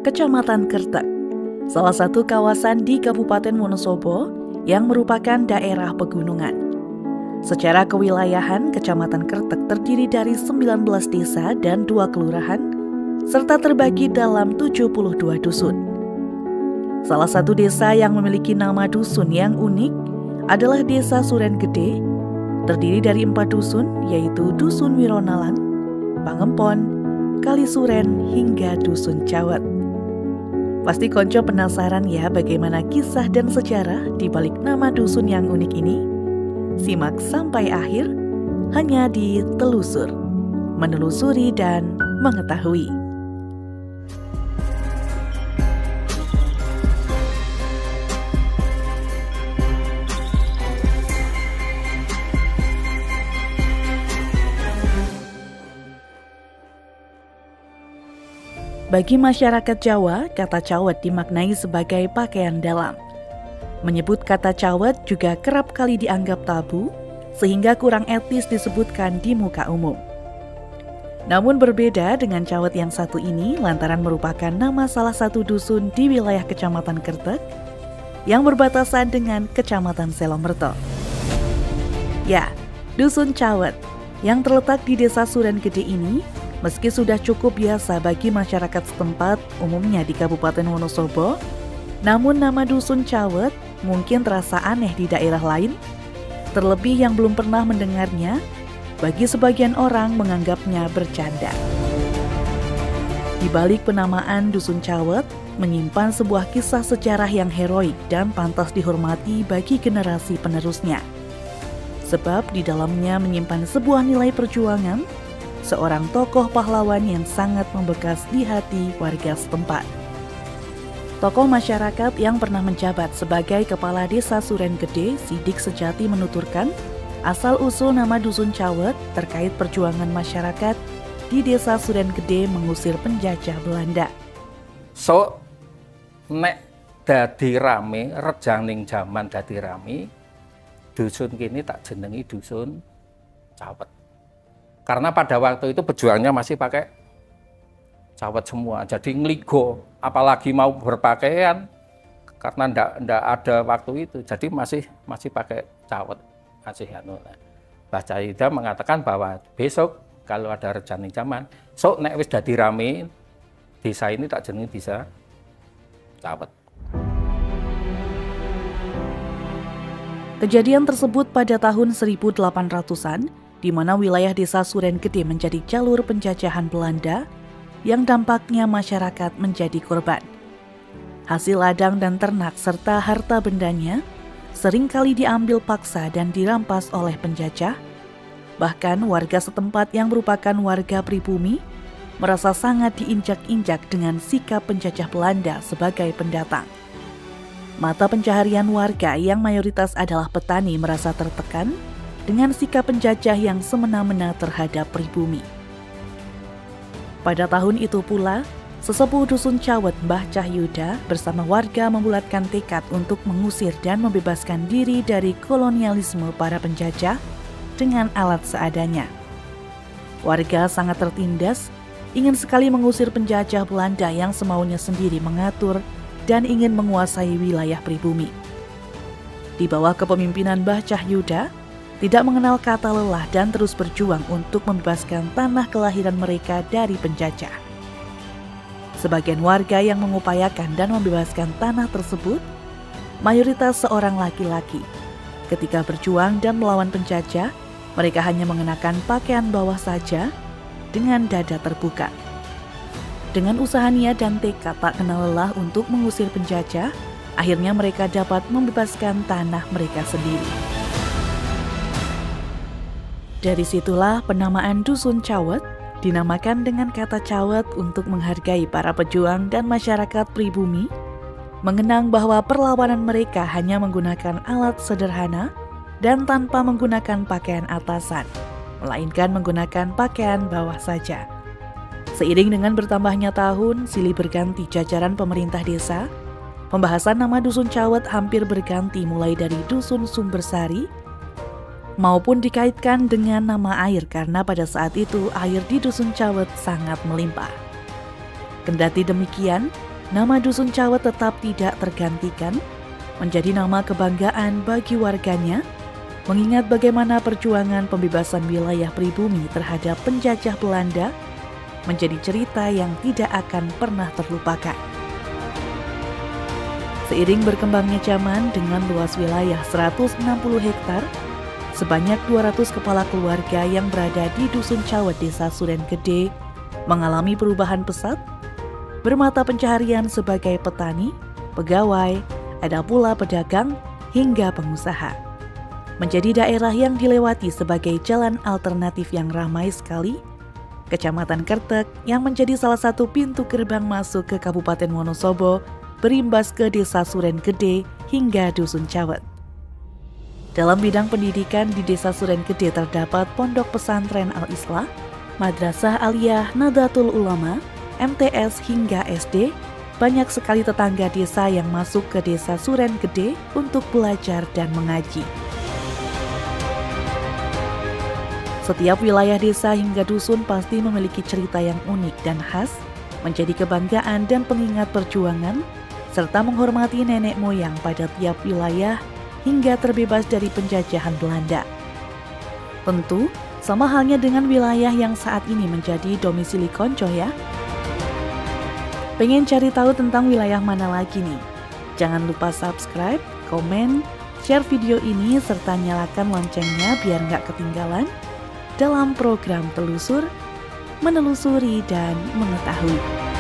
Kecamatan Kertek, salah satu kawasan di Kabupaten Wonosobo yang merupakan daerah pegunungan. Secara kewilayahan, Kecamatan Kertek terdiri dari 19 desa dan 2 kelurahan, serta terbagi dalam 72 dusun. Salah satu desa yang memiliki nama dusun yang unik adalah Desa Suren Gede, terdiri dari 4 dusun, yaitu Dusun Wironalan, Pangempon, Kalisuren, hingga Dusun Cawet. Pasti konco penasaran ya bagaimana kisah dan sejarah di balik nama dusun yang unik ini? Simak sampai akhir hanya di Telusur, Menelusuri dan Mengetahui. Bagi masyarakat Jawa, kata cawet dimaknai sebagai pakaian dalam. Menyebut kata cawet juga kerap kali dianggap tabu, sehingga kurang etis disebutkan di muka umum. Namun berbeda dengan cawet yang satu ini lantaran merupakan nama salah satu dusun di wilayah Kecamatan Kertek yang berbatasan dengan Kecamatan Selomerto. Ya, Dusun Cawet yang terletak di Desa Suren Gede ini meski sudah cukup biasa bagi masyarakat setempat umumnya di Kabupaten Wonosobo, namun nama Dusun Cawet mungkin terasa aneh di daerah lain, terlebih yang belum pernah mendengarnya, bagi sebagian orang menganggapnya bercanda. Di balik penamaan Dusun Cawet, menyimpan sebuah kisah sejarah yang heroik dan pantas dihormati bagi generasi penerusnya. Sebab di dalamnya menyimpan sebuah nilai perjuangan, seorang tokoh pahlawan yang sangat membekas di hati warga setempat. Tokoh masyarakat yang pernah menjabat sebagai Kepala Desa Suren Gede, Sidik Sejati menuturkan, asal-usul nama Dusun Cawet terkait perjuangan masyarakat di Desa Suren Gede mengusir penjajah Belanda. So, nek dadi rame, rejaning jaman dadi rame, dusun kini tak jenengi Dusun Cawet. Karena pada waktu itu pejuangnya masih pakai cawet semua, jadi ngeligo, apalagi mau berpakaian karena ndak ada waktu itu, jadi masih pakai cawet, masih anu. Mbah Cahyuda mengatakan bahwa besok kalau ada rejaning zaman, sok nek wis dadi rame, desa ini tak jenengi Desa Cawet. Kejadian tersebut pada tahun 1800-an, di mana wilayah Desa Suren Gede menjadi jalur penjajahan Belanda yang dampaknya masyarakat menjadi korban. Hasil ladang dan ternak serta harta bendanya seringkali diambil paksa dan dirampas oleh penjajah. Bahkan warga setempat yang merupakan warga pribumi merasa sangat diinjak-injak dengan sikap penjajah Belanda sebagai pendatang. Mata pencaharian warga yang mayoritas adalah petani merasa tertekan dengan sikap penjajah yang semena-mena terhadap pribumi. Pada tahun itu pula, sesepuh Dusun Cawet Mbah Cahyuda bersama warga membulatkan tekad untuk mengusir dan membebaskan diri dari kolonialisme para penjajah dengan alat seadanya. Warga sangat tertindas, ingin sekali mengusir penjajah Belanda yang semaunya sendiri mengatur dan ingin menguasai wilayah pribumi. Di bawah kepemimpinan Mbah Cahyuda, tidak mengenal kata lelah dan terus berjuang untuk membebaskan tanah kelahiran mereka dari penjajah. Sebagian warga yang mengupayakan dan membebaskan tanah tersebut, mayoritas seorang laki-laki. Ketika berjuang dan melawan penjajah, mereka hanya mengenakan pakaian bawah saja dengan dada terbuka. Dengan usaha niat dan tekad tak kenal lelah untuk mengusir penjajah, akhirnya mereka dapat membebaskan tanah mereka sendiri. Dari situlah penamaan Dusun Cawet dinamakan dengan kata cawet untuk menghargai para pejuang dan masyarakat pribumi, mengenang bahwa perlawanan mereka hanya menggunakan alat sederhana dan tanpa menggunakan pakaian atasan, melainkan menggunakan pakaian bawah saja. Seiring dengan bertambahnya tahun, silih berganti jajaran pemerintah desa, pembahasan nama Dusun Cawet hampir berganti mulai dari Dusun Sumbersari, maupun dikaitkan dengan nama air karena pada saat itu air di Dusun Cawet sangat melimpah. Kendati demikian, nama Dusun Cawet tetap tidak tergantikan, menjadi nama kebanggaan bagi warganya, mengingat bagaimana perjuangan pembebasan wilayah pribumi terhadap penjajah Belanda menjadi cerita yang tidak akan pernah terlupakan. Seiring berkembangnya zaman dengan luas wilayah 160 hektar, sebanyak 200 kepala keluarga yang berada di Dusun Cawet, Desa Suren Gede, mengalami perubahan pesat, bermata pencaharian sebagai petani, pegawai, ada pula pedagang, hingga pengusaha. Menjadi daerah yang dilewati sebagai jalan alternatif yang ramai sekali, Kecamatan Kertek yang menjadi salah satu pintu gerbang masuk ke Kabupaten Wonosobo berimbas ke Desa Suren Gede hingga Dusun Cawet. Dalam bidang pendidikan di Desa Suren Gede terdapat Pondok Pesantren Al-Islah, Madrasah Aliyah Nahdlatul Ulama, MTS hingga SD. Banyak sekali tetangga desa yang masuk ke Desa Suren Gede untuk belajar dan mengaji. Setiap wilayah desa hingga dusun pasti memiliki cerita yang unik dan khas, menjadi kebanggaan dan pengingat perjuangan, serta menghormati nenek moyang pada tiap wilayah hingga terbebas dari penjajahan Belanda. Tentu, sama halnya dengan wilayah yang saat ini menjadi domisili Konco ya. Pengen cari tahu tentang wilayah mana lagi nih? Jangan lupa subscribe, komen, share video ini, serta nyalakan loncengnya biar nggak ketinggalan dalam program Telusur, Menelusuri dan Mengetahui.